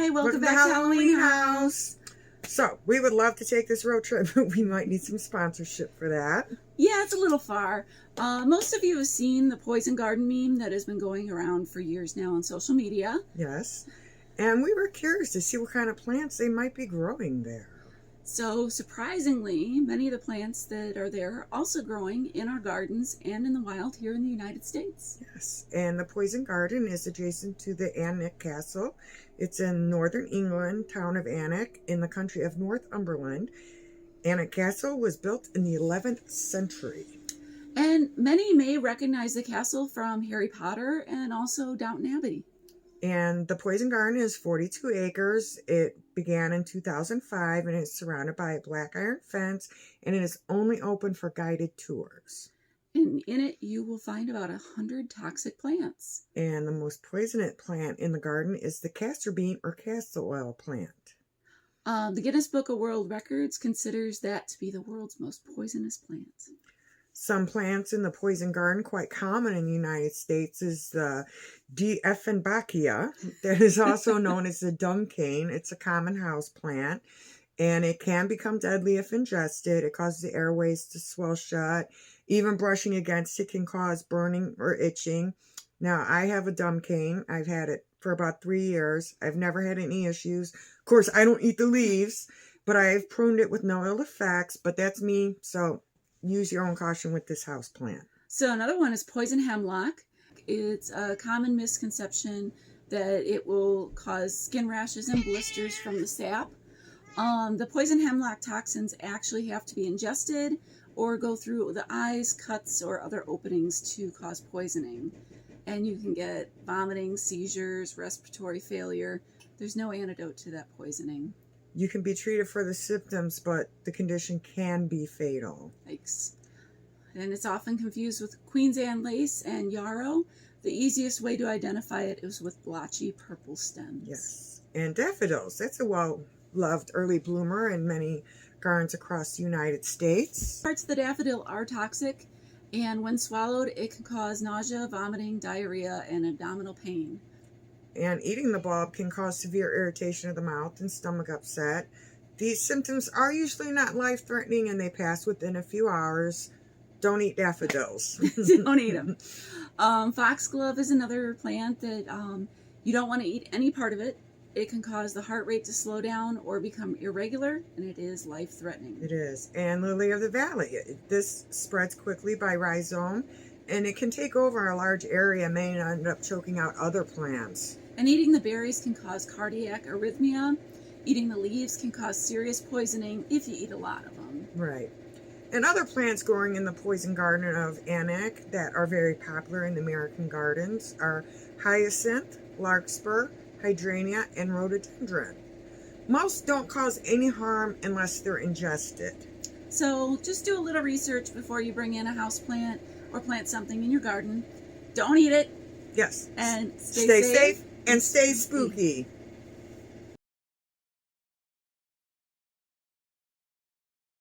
Hi, welcome back to Halloween House. So, we would love to take this road trip, but we might need some sponsorship for that. Yeah, it's a little far. Most of you have seen the Poison Garden meme that has been going around for years now on social media. Yes. And we were curious to see what kind of plants they might be growing there. So, surprisingly, many of the plants that are there are also growing in our gardens and in the wild here in the United States. Yes. And the Poison Garden is adjacent to the Alnwick Castle. It's in northern England, town of Alnwick, in the country of Northumberland. Alnwick Castle was built in the 11th century. And many may recognize the castle from Harry Potter and also Downton Abbey. And the Poison Garden is 42 acres. It began in 2005 and it's surrounded by a black iron fence, and it is only open for guided tours. And in it, you will find about 100 toxic plants. And the most poisonous plant in the garden is the castor bean or castor oil plant. The Guinness Book of World Records considers that to be the world's most poisonous plant. Some plants in the Poison Garden, quite common in the United States, is the Dieffenbachia, that is also known as the dung cane. It's a common house plant, and it can become deadly if ingested. It causes the airways to swell shut. Even brushing against it can cause burning or itching. Now, I have a dung cane. I've had it for about 3 years. I've never had any issues. Of course, I don't eat the leaves, but I've pruned it with no ill effects, but that's me, so use your own caution with this house plant. So another one is poison hemlock. It's a common misconception that it will cause skin rashes and blisters from the sap. The poison hemlock toxins actually have to be ingested or go through the eyes, cuts, or other openings to cause poisoning. And you can get vomiting, seizures, respiratory failure. There's no antidote to that poisoning. You can be treated for the symptoms, but the condition can be fatal. Yikes. And it's often confused with Queen's Anne lace and yarrow. The easiest way to identify it is with blotchy purple stems. Yes. And daffodils. That's a well-loved early bloomer in many gardens across the United States. Parts of the daffodil are toxic, and when swallowed, it can cause nausea, vomiting, diarrhea, and abdominal pain. And eating the bulb can cause severe irritation of the mouth and stomach upset. These symptoms are usually not life-threatening and they pass within a few hours. Don't eat daffodils. Don't eat them. Foxglove is another plant that you don't want to eat any part of it. It can cause the heart rate to slow down or become irregular, and it is life-threatening. It is. And lily of the valley. This spreads quickly by rhizome, and it can take over a large area, may end up choking out other plants. And eating the berries can cause cardiac arrhythmia. Eating the leaves can cause serious poisoning if you eat a lot of them. Right. And other plants growing in the Poison Garden of Alnwick that are very popular in the American gardens are hyacinth, larkspur, hydrangea, and rhododendron. Most don't cause any harm unless they're ingested. So just do a little research before you bring in a house plant or plant something in your garden. Don't eat it. Yes. And stay safe and stay spooky.